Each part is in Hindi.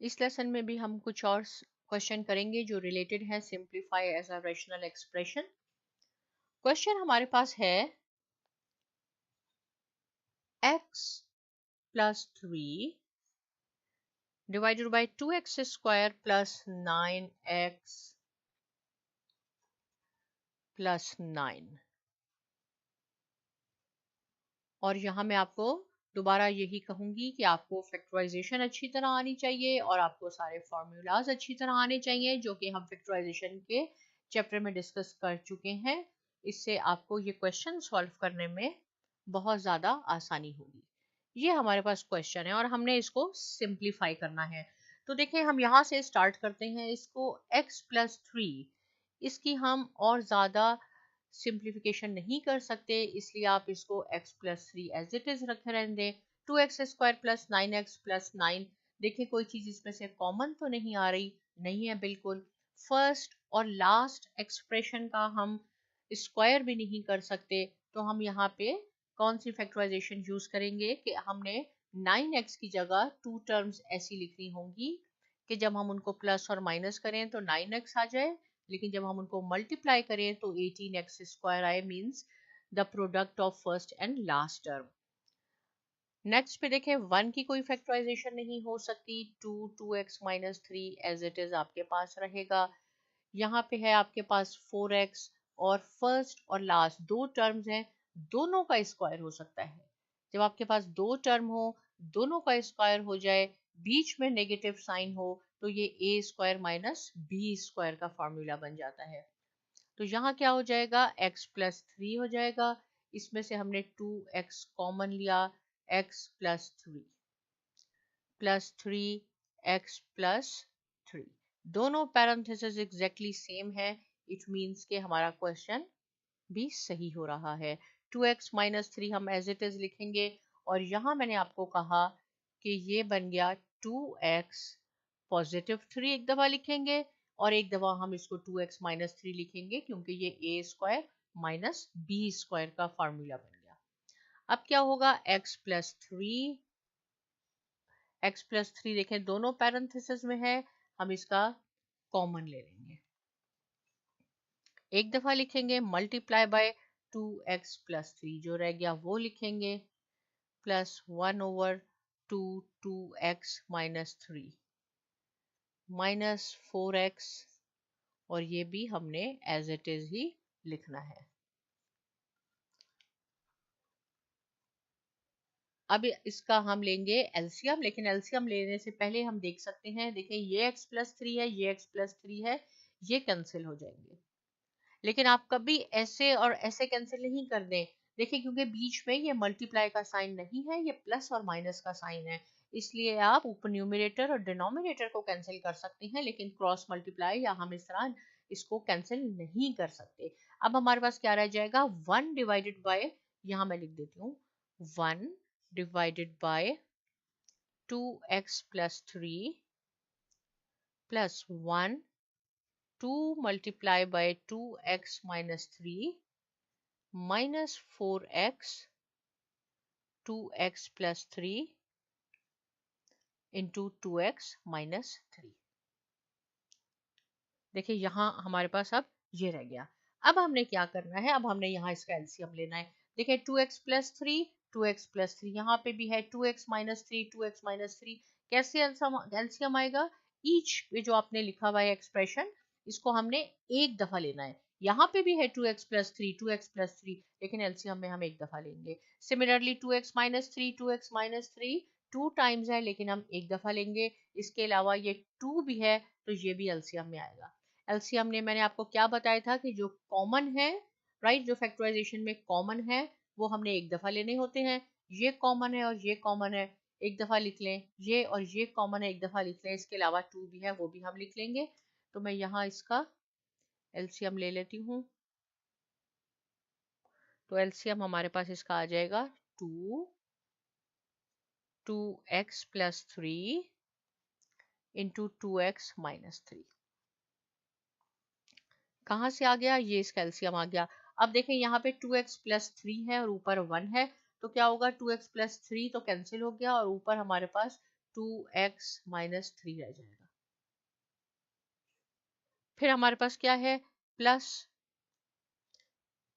इस लेसन में भी हम कुछ और क्वेश्चन करेंगे जो रिलेटेड है simplify as a rational expression. Question हमारे पास है x plus 3 divided by 2x square plus 9x plus 9। और यहाँ मैं आपको दोबारा यही कहूंगी कि आपको फैक्टराइजेशन अच्छी तरह आनी चाहिए और आपको सारे फॉर्मूलाज अच्छी तरह आने चाहिए जो कि हम फैक्टराइजेशन के चैप्टर में डिस्कस कर चुके हैं। इससे आपको ये क्वेश्चन सॉल्व करने में बहुत ज़्यादा आसानी होगी। ये हमारे पास क्वेश्चन है और हमने इसको सिंप्लीफाई करना है। तो देखिए हम यहाँ से स्टार्ट करते हैं इसको x प्लस 3। इसकी हम और ज़्यादा सिंप्लीफिकेशन नहीं कर सकते, इसलिए आप इसको x plus 3 as it is रखे रहने दें। 2x square plus 9x plus 9। देखिए कोई चीज़ इसमें से कॉमन तो नहीं आ रही, नहीं है बिल्कुल। फर्स्ट और लास्ट एक्सप्रेशन का हम स्क्वायर भी नहीं कर सकते, तो हम यहाँ पे कौन सी फैक्टराइजेशन यूज करेंगे कि हमने 9x की जगह टू टर्म्स ऐसी लिखनी होंगी कि जब हम उनको प्लस और माइनस करें तो 9x आ जाए, लेकिन जब हम उनको मल्टीप्लाई करें तो 18x स्क्वायर आए, means the product of first and last term. Next पे देखें 1 की कोई फैक्टराइजेशन नहीं हो सकती, 2x minus 3 as it is आपके पास रहेगा। यहाँ पे है आपके पास 4x और फर्स्ट और लास्ट दो टर्म्स हैं, दोनों का स्क्वायर हो सकता है। जब आपके पास दो टर्म हो, दोनों का स्क्वायर हो जाए, बीच में नेगेटिव साइन हो, तो ये a square minus B square का फॉर्मूला बन जाता है। तो यहाँ क्या हो जाएगा, x प्लस 3 हो जाएगा। इसमें से हमने 2x कॉमन लिया, x plus 3 plus 3x plus 3, दोनों पैरेंथेसिस एग्जैक्टली सेम है। इट मींस के हमारा क्वेश्चन भी सही हो रहा है। 2x माइनस 3 हम एज इट इज लिखेंगे और यहाँ मैंने आपको कहा कि ये बन गया 2x पॉजिटिव 3 एक दफा लिखेंगे और एक दफा हम इसको 2x माइनस 3 लिखेंगे, क्योंकि ये a square minus B square का फॉर्मूला बन गया। अब क्या होगा, x प्लस 3, x प्लस 3 देखें दोनों पैरेंथेसिस में है, हम इसका कॉमन ले लेंगे, एक दफा लिखेंगे मल्टीप्लाई बाय 2x प्लस 3, जो रह गया वो लिखेंगे, plus 1 over 2x minus 3 minus 4x, और ये भी हमने एज इट इज ही लिखना है। अब इसका हम लेंगे एलसीएम, लेकिन एलसीएम लेने से पहले हम देख सकते हैं, देखिए ये x प्लस 3 है, ये x प्लस 3 है, ये कैंसिल हो जाएंगे। लेकिन आप कभी ऐसे और ऐसे कैंसिल नहीं कर दें, देखिए क्योंकि बीच में ये मल्टीप्लाई का साइन नहीं है, ये प्लस और माइनस का साइन है, इसलिए आप ऊपर न्यूमरेटर और डिनोमिनेटर को कैंसिल कर सकते हैं, लेकिन क्रॉस मल्टीप्लाई या हम इस तरह इसको कैंसिल नहीं कर सकते। अब हमारे पास क्या रह जाएगा, 1 डिवाइडेड बाय, यहाँ मैं लिख देती हूँ 1 divided by 2x plus 3 plus 1 2 multiply by 2x minus 3 minus 4x 2x plus 3 into 2x minus 3। देखिए यहाँ हमारे पास अब ये रह गया। अब हमने क्या करना है, अब हमने यहाँ इसका एलसीएम लेना है। देखिए 2x प्लस 3, 2x प्लस 3 यहाँ पे भी है, 2x माइनस 3, 2x माइनस 3, कैसे एलसीएम आएगा, ईच जो आपने लिखा हुआ है एक्सप्रेशन, इसको हमने एक दफा लेना है। यहाँ पे भी है 2x प्लस 3, 2x प्लस 3, लेकिन एलसीएम में हम एक दफा लेंगे। Similarly 2x minus 3, 2x minus 3 two times है, लेकिन हम एक दफा लेंगे। इसके अलावा ये 2 भी है, तो ये भी एलसीएम में आएगा। एलसीएम ने मैंने आपको क्या बताया था कि जो कॉमन है, राइट, जो फैक्टराइजेशन में कॉमन है वो हमने एक दफा लेने होते हैं। ये कॉमन है और ये कॉमन है, एक दफा लिख लें, ये और ये कॉमन है, एक दफा लिख लें, इसके अलावा 2 भी है वो भी हम लिख लेंगे। तो मैं यहाँ इसका एलसीएम ले लेती हूँ, तो एलसीएम हमारे पास इसका आ जाएगा 2x plus 3 into 2x minus 3। कहाँ से आ गया, ये इसका एलसीएम आ गया। अब देखें यहाँ पे 2x प्लस 3 है और ऊपर 1 है, तो क्या होगा, 2x प्लस 3 तो कैंसिल हो गया और ऊपर हमारे पास 2x माइनस 3 रह जाएगा। फिर हमारे पास क्या है, plus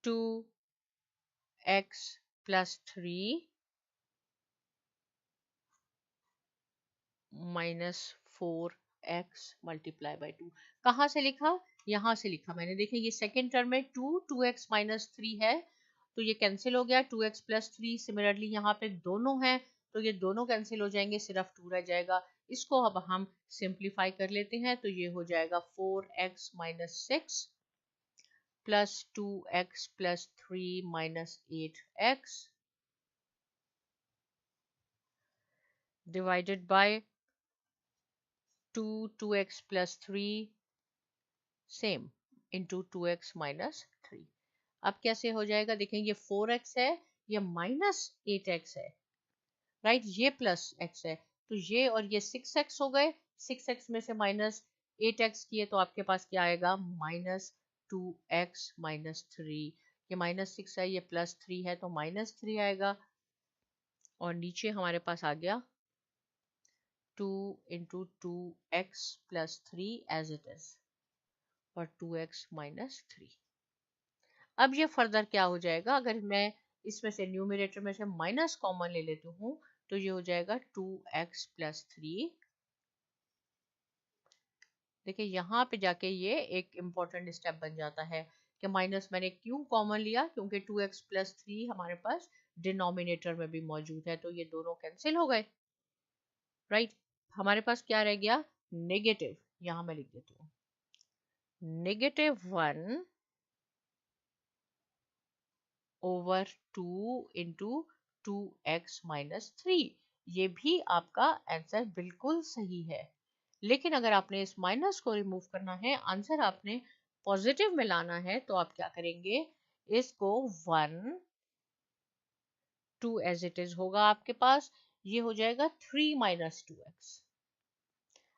2x plus 3 minus 4x multiply by 2। कहाँ से लिखा, यहाँ से लिखा मैंने। देखिए ये सेकेंड टर्म में 2x माइनस 3 है तो ये कैंसिल हो गया, 2x प्लस 3। सिमिलरली यहाँ पे दोनों हैं तो ये दोनों कैंसिल हो जाएंगे, सिर्फ 2 रह जाएगा। इसको अब हम सिंप्लीफाई कर लेते हैं तो ये हो जाएगा 4x minus 6 plus 2x plus 3 minus 8x divided by 2x plus 3 same into 2x minus 3। अब कैसे हो जाएगा, देखें ये 4x है, ये माइनस 8x है, राइट, ये प्लस x है, तो ये और ये 6x हो गए। 6x में से माइनस 8x किए तो आपके पास क्या आएगा, माइनस 2x माइनस 3। ये माइनस 6 है, ये प्लस 3 है तो माइनस 3 आएगा। और नीचे हमारे पास आ गया 2 into 2x plus 3 as it is, और 2x माइनस 3। अब ये फर्दर क्या हो जाएगा, अगर मैं इसमें से न्यूमरेटर में से माइनस कॉमन ले लेती हूँ तो ये हो जाएगा 2x प्लस 3। देखिए यहाँ पे जाके ये एक इम्पॉर्टेंट स्टेप बन जाता है कि माइनस मैंने क्यों कॉमन लिया, क्योंकि 2x प्लस 3 हमारे पास डिनोमिनेटर में भी मौजूद है तो ये दोनों कैंसिल हो गए, राइट। हमारे पास क्या रह गया, नेगेटिव। यहाँ मैं लिख देती हूँ -1 ओवर 2 इंटू 2x माइनस 3। ये भी आपका आंसर बिल्कुल सही है, लेकिन अगर आपने इस माइनस को रिमूव करना है, आंसर आपने पॉजिटिव में लाना है, तो आप क्या करेंगे, इसको 1 2 एज इट इज होगा आपके पास, ये हो जाएगा 3 माइनस 2x।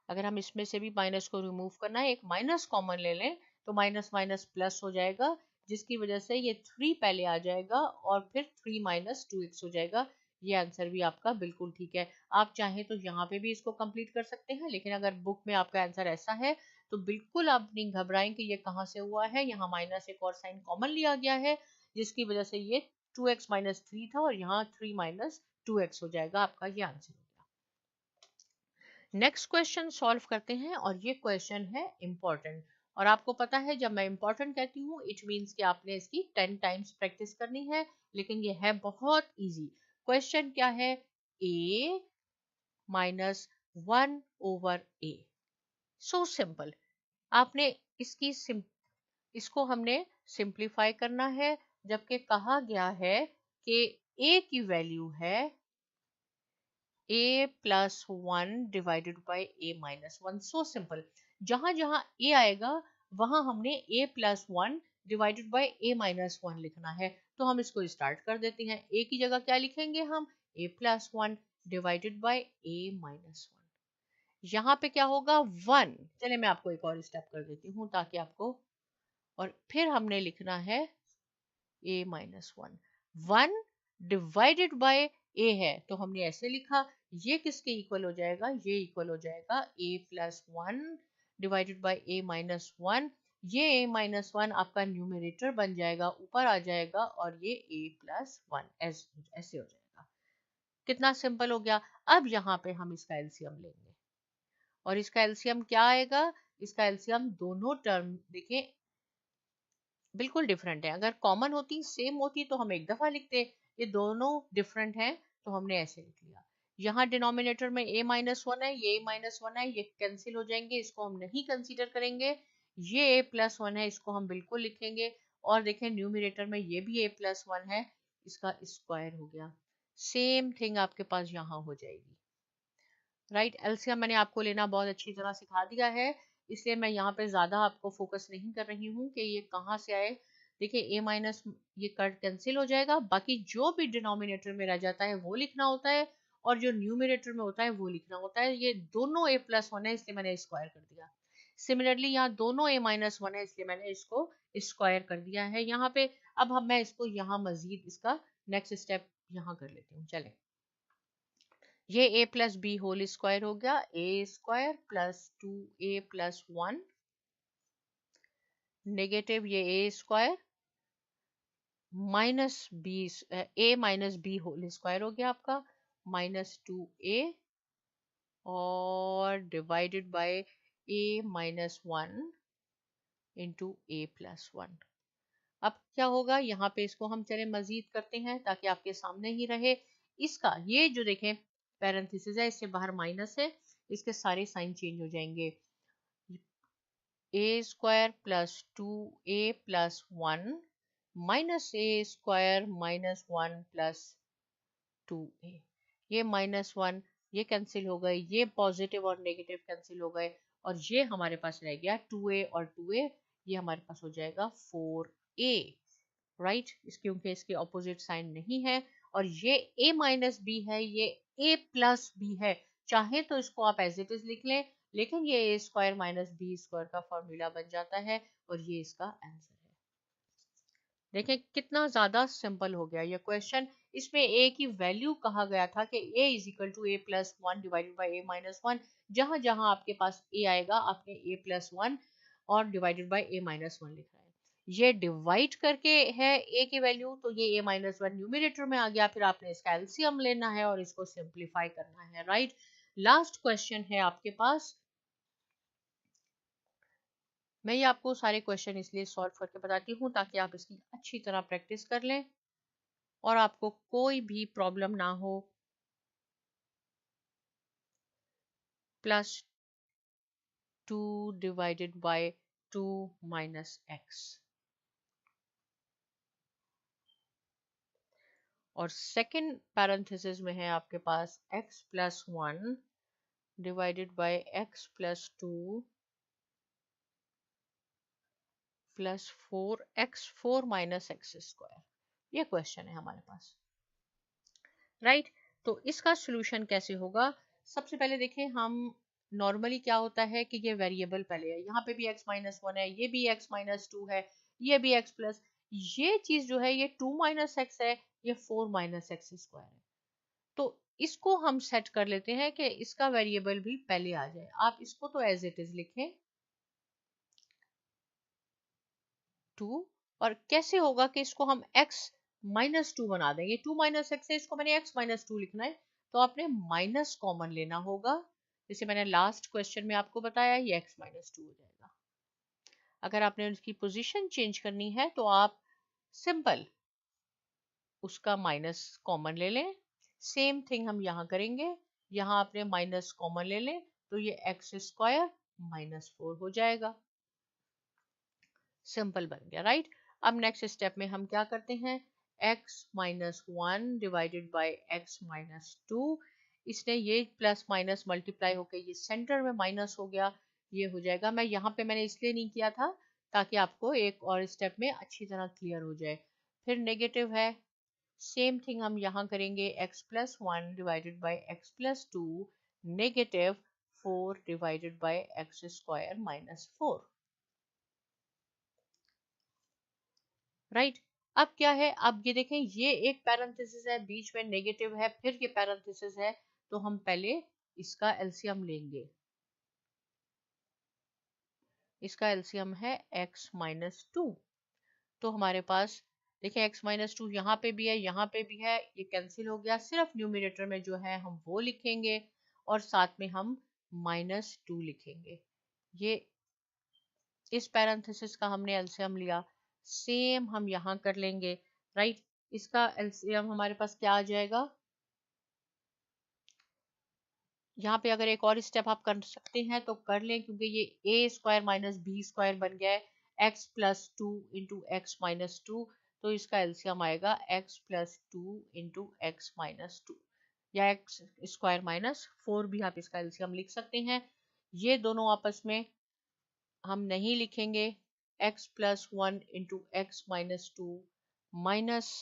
अगर हम इसमें से भी माइनस को रिमूव करना है, एक माइनस कॉमन ले लें तो माइनस माइनस प्लस हो जाएगा, जिसकी वजह से ये 3 पहले आ जाएगा और फिर 3 माइनस 2x हो जाएगा। ये आंसर भी आपका बिल्कुल ठीक है। आप चाहें तो यहाँ पे भी इसको कंप्लीट कर सकते हैं, लेकिन अगर बुक में आपका आंसर ऐसा है तो बिल्कुल आप नहीं घबराएं कि ये कहाँ से हुआ है। यहाँ माइनस एक और साइन कॉमन लिया गया है, जिसकी वजह से ये 2x माइनस 3 था और यहाँ 3 माइनस 2x हो जाएगा। आपका ये आंसर। नेक्स्ट क्वेश्चन सॉल्व करते हैं, और ये क्वेश्चन है इंपॉर्टेंट। और आपको पता है जब मैं इंपॉर्टेंट कहती हूँ इट मीन्स कि आपने इसकी 10 टाइम्स प्रैक्टिस करनी है, लेकिन ये है बहुत इजी। क्वेश्चन क्या है, a minus 1 over a। So simple. आपने इसको हमने सिंप्लीफाई करना है, जबकि कहा गया है कि a की वैल्यू है a plus 1 divided by a minus 1। So simple. जहां जहां a आएगा वहां हमने a plus 1 divided by a minus 1 लिखना है। तो हम इसको स्टार्ट कर देते हैं। a की जगह क्या लिखेंगे हम, a plus 1 divided by a minus 1। यहाँ पे क्या होगा, 1। चले मैं आपको एक और स्टेप कर देती हूँ ताकि आपको, और फिर हमने लिखना है a minus 1। 1 divided by a है तो हमने ऐसे लिखा, ये किसके इक्वल हो जाएगा, ये इक्वल हो जाएगा a plus 1 divided by a minus 1। ये a माइनस 1 आपका न्यूमरेटर बन जाएगा, ऊपर आ जाएगा, और ये a प्लस 1 ऐसे हो जाएगा। कितना सिंपल हो गया। अब यहाँ पे हम इसका एलसीएम लेंगे, और इसका एलसीएम क्या आएगा, इसका एलसीएम दोनों टर्म देखें बिल्कुल डिफरेंट है। अगर कॉमन होती सेम होती तो हम एक दफा लिखते, ये दोनों डिफरेंट हैं तो हमने ऐसे लिख लिया। यहाँ डिनोमिनेटर में a माइनस 1 है, ये a माइनस 1 है, ये कैंसिल हो जाएंगे, इसको हम नहीं कंसीडर करेंगे। ये a प्लस 1 है, इसको हम बिल्कुल लिखेंगे। और देखें न्यूमरेटर में ये भी a प्लस 1 है, इसका स्क्वायर हो गया। सेम थिंग आपके पास यहाँ हो जाएगी, राइट। एलसीएम मैंने आपको लेना बहुत अच्छी तरह सिखा दिया है, इसलिए मैं यहाँ पे ज़्यादा आपको फोकस नहीं कर रही हूँ कि ये कहाँ से आए। देखिए a माइनस ये कट कैंसिल हो जाएगा, बाकी जो भी डिनोमिनेटर में रह जाता है वो लिखना होता है, और जो न्यूमरेटर में होता है वो लिखना होता है। ये दोनों a प्लस 1 है इसलिए मैंने स्क्वायर कर दिया। सिमिलरली यहाँ दोनों a माइनस 1 है इसलिए मैंने इसको स्क्वायर कर दिया है यहाँ पे। अब मैं इसको यहाँ मजीद इसका नेक्स्ट स्टेप यहाँ कर लेती हूँ। चले, ये a plus B whole square हो गया, a square plus 2a plus 1, negative ये a square minus B, a minus B whole square हो गया आपका, माइनस 2a और divided by a minus 1 into a plus 1। अब क्या होगा, यहाँ पे इसको हम चले मजीद करते हैं ताकि आपके सामने ही रहे। इसका ये जो देखें पैरेंथेसिस है, इससे बाहर माइनस है, इसके सारे साइन चेंज हो जाएंगे। a square plus 2a plus 1 minus a square minus 1 plus 2a, ये माइनस 1 ये कैंसिल हो गए, ये पॉजिटिव और नेगेटिव कैंसिल हो गए, और ये हमारे पास रह गया 2a और 2a, ये हमारे पास हो जाएगा 4a, राइट। क्योंकि इसके ऑपोजिट साइन नहीं है, और ये a माइनस बी है, ये a प्लस बी है, चाहे तो इसको आप एज इट इज लिख लें, लेकिन ये a square minus B square का फॉर्मूला बन जाता है, और ये इसका आंसर है। देखें कितना ज्यादा सिंपल हो गया ये क्वेश्चन। इसमें a की वैल्यू कहा गया था कि a is equal to a plus 1 divided by a minus 1, जहां जहां आपके पास a आएगा आपने a प्लस 1 और डिवाइडेड बाई a माइनस 1 लिखा है। ये डिवाइड करके है a की वैल्यू, तो ये a माइनस 1 न्यूमिनेटर में आ गया, फिर आपने इसका एलसीएम लेना है और इसको सिंप्लीफाई करना है, राइट। लास्ट क्वेश्चन है आपके पास। मैं ये आपको सारे क्वेश्चन इसलिए सॉल्व करके बताती हूँ ताकि आप इसकी अच्छी तरह प्रैक्टिस कर लें और आपको कोई भी प्रॉब्लम ना हो। Plus 2 divided by 2 minus x, और सेकंड पैरेंथेसिस में है आपके पास x plus 1 divided by x plus 2 plus 4 minus x square. ये क्वेश्चन है हमारे पास, राइट। तो इसका सोल्यूशन कैसे होगा, सबसे पहले देखें हम नॉर्मली क्या होता है कि ये वेरिएबल पहले है, यहाँ पे भी x माइनस 1 है, ये भी x माइनस 2 है, ये भी x प्लस, ये चीज जो है ये 2 माइनस एक्स है, ये 4 माइनस एक्स स्क्वायर है। तो इसको हम सेट कर लेते हैं कि इसका वेरिएबल भी पहले आ जाए। आप इसको तो एज इट इज लिखें 2, और कैसे होगा कि इसको हम x माइनस 2 बना देंगे, 2 माइनस एक्स है, इसको मैंने x माइनस 2 लिखना है, तो आपने माइनस कॉमन लेना होगा, जैसे मैंने लास्ट क्वेश्चन में आपको बताया, ये x माइनस 2 हो जाएगा। अगर आपने उसकी पोजीशन चेंज करनी है तो आप सिंपल उसका माइनस कॉमन ले लें। सेम थिंग हम यहाँ करेंगे, यहाँ आपने माइनस कॉमन ले लें, तो ये एक्स स्क्वायर माइनस 4 हो जाएगा। सिंपल बन गया, राइट। अब नेक्स्ट स्टेप में हम क्या करते हैं, x minus 1 divided by X minus 2, इसने ये प्लस माइनस मल्टीप्लाई होकर ये सेंटर में माइनस हो गया, ये हो जाएगा। मैं यहाँ पे मैंने इसलिए नहीं किया था ताकि आपको एक और स्टेप में अच्छी तरह क्लियर हो जाए। फिर नेगेटिव है, सेम थिंग हम यहाँ करेंगे, x plus 1 divided by x plus 2 negative 4 divided by x square minus 4, right. अब क्या है, अब ये देखें ये एक पैरेंथेसिस है, बीच में नेगेटिव है, फिर ये पैरेंथेसिस है, तो हम पहले इसका एलसीएम लेंगे। इसका एलसीएम है x माइनस 2, तो हमारे पास देखिए x माइनस 2 यहाँ पे भी है, यहाँ पे भी है, ये कैंसिल हो गया, सिर्फ न्यूमिनेटर में जो है हम वो लिखेंगे और साथ में हम माइनस 2 लिखेंगे। ये इस पैरेंथेसिस का हमने एलसीएम लिया, सेम हम यहाँ कर लेंगे, राइट। इसका एलसीएम हमारे पास क्या आ जाएगा, यहाँ पे अगर एक और स्टेप आप कर सकते हैं तो कर लें, क्योंकि ये ए स्क्वायर माइनस बी स्क्वायर बन गया है, x plus 2 into X minus 2, तो इसका एलसीएम आएगा x plus 2 into X minus 2, या एक्स स्क्वायर माइनस 4 भी आप इसका एलसीएम लिख सकते हैं। ये दोनों आपस में हम नहीं लिखेंगे, x plus 1 into X minus 2 minus,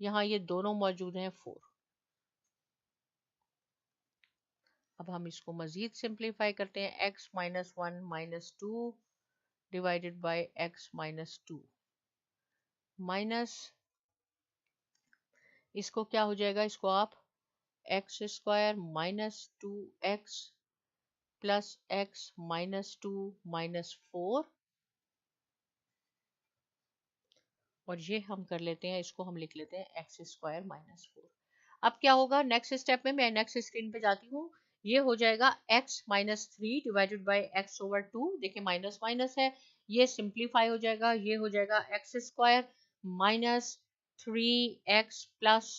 यहाँ ये दोनों मौजूद हैं 4। अब हम इसको मजीद सिंप्लीफाई करते हैं, x minus 1 minus 2 divided by X minus 2 minus, इसको क्या हो जाएगा, इसको आप x square minus 2x plus x minus 2 minus 4, और ये हम कर लेते हैं, इसको हम लिख लेते हैं एक्स स्क्वायर माइनस 4। अब क्या होगा नेक्स्ट स्टेप में, मैं नेक्स्ट स्क्रीन पे जाती हूँ, ये हो जाएगा x minus 3 divided by x over 2। देखिए माइनस माइनस है, ये सिंप्लीफाई हो जाएगा, ये हो जाएगा x square minus 3x plus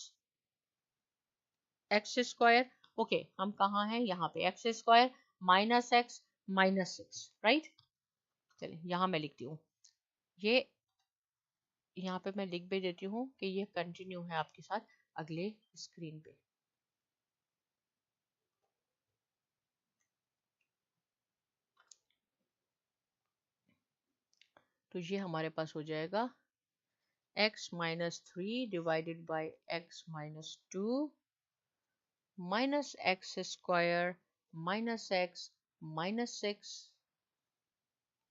x square. Okay, हम कहाँ हैं, यहाँ पे x square minus x minus 6, right. चलिए यहाँ मैं लिखती हूँ, ये यहाँ पे मैं लिख भी देती हूँ कि ये कंटिन्यू है आपके साथ अगले स्क्रीन पे। तो ये हमारे पास हो जाएगा x minus 3 divided by X minus 2 minus x square minus x minus 6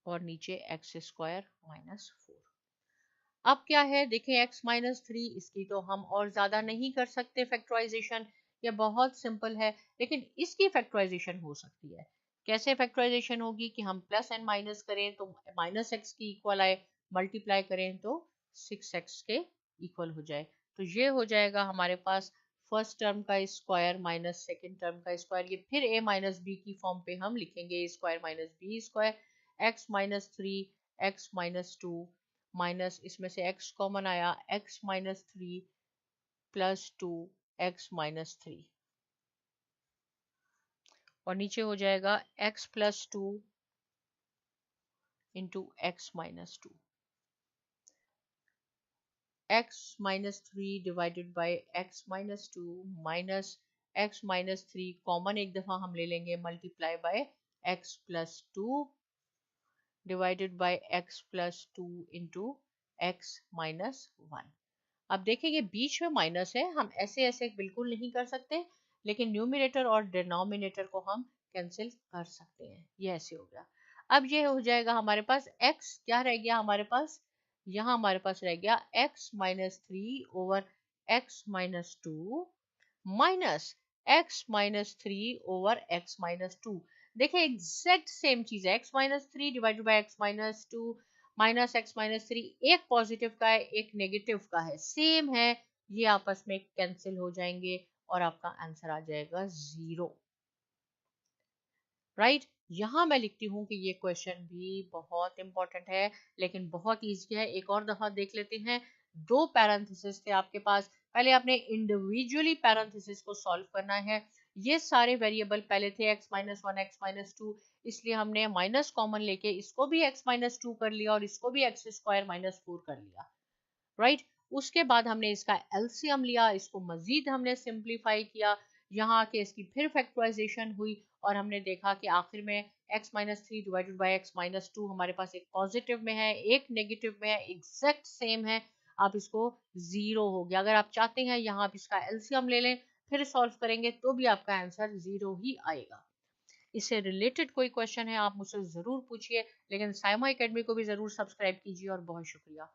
और नीचे एक्स स्क्वायर माइनस 4। अब क्या है, देखिए x माइनस 3, इसकी तो हम और ज्यादा नहीं कर सकते फैक्टराइजेशन, ये बहुत सिंपल है, लेकिन इसकी फैक्टराइजेशन हो सकती है। कैसे फैक्टराइजेशन होगी कि हम प्लस एंड माइनस करें तो माइनस एक्स की इक्वल आए, मल्टीप्लाई करें तो 6x के इक्वल हो जाए। तो ये हो जाएगा हमारे पास फर्स्ट टर्म का स्क्वायर माइनस सेकेंड टर्म का स्क्वायर, ये फिर a माइनस बी की फॉर्म पे हम लिखेंगे, a square minus B square, X minus 3 X minus 2 minus इसमें से x कॉमन आया, x minus 3 plus 2 X minus 3, और नीचे हो जाएगा x plus 2 into X minus 2, x minus 3 divided by X minus 2 minus x minus 3 common एक दफा हम ले लेंगे, multiply by x plus 2 divided by x plus 2 into X minus 1। अब देखिए बीच में माइनस है, हम ऐसे ऐसे बिल्कुल नहीं कर सकते, लेकिन न्यूमरेटर और डिनोमिनेटर को हम कैंसिल कर सकते हैं, ये ऐसे हो गया। अब ये हो जाएगा हमारे पास x, क्या रह गया हमारे पास, यहाँ हमारे पास रह गया x minus 3 over x minus 2 minus x minus 3 over x minus 2। देखिए एग्जैक्ट सेम चीज है, x minus 3 divided by X minus 2 minus x minus 3, एक पॉजिटिव का है एक नेगेटिव का है, सेम है, ये आपस में कैंसिल हो जाएंगे और आपका आंसर आ जाएगा 0, राइट। यहाँ मैं लिखती हूँ कि ये क्वेश्चन भी बहुत इंपॉर्टेंट है, लेकिन बहुत इजी है। एक और दफा देख लेते हैं, दो पैरेंथेसिस थे आपके पास, पहले आपने इंडिविजुअली पैरेंथेसिस को सॉल्व करना है। ये सारे वेरिएबल पहले थे x माइनस 1 एक्स माइनस 2, इसलिए हमने माइनस कॉमन लेके इसको भी x माइनस 2 कर लिया और इसको भी एक्स स्क्वायर माइनस 4 कर लिया, राइट। उसके बाद हमने इसका एलसीएम लिया, इसको मजीद हमने सिंप्लीफाई किया, यहाँ के इसकी फिर फैक्टराइजेशन हुई और हमने देखा कि आखिर में x minus 3 divided by X minus 2 हमारे पास एक पॉजिटिव में है एक नेगेटिव में है, एग्जैक्ट सेम है। आप इसको 0 हो गया, अगर आप चाहते हैं यहाँ आप इसका एलसीएम ले लें फिर सॉल्व करेंगे तो भी आपका आंसर 0 ही आएगा। इससे रिलेटेड कोई क्वेश्चन है आप मुझसे जरूर पूछिए, लेकिन साइमा एकेडमी को भी जरूर सब्सक्राइब कीजिए और बहुत शुक्रिया।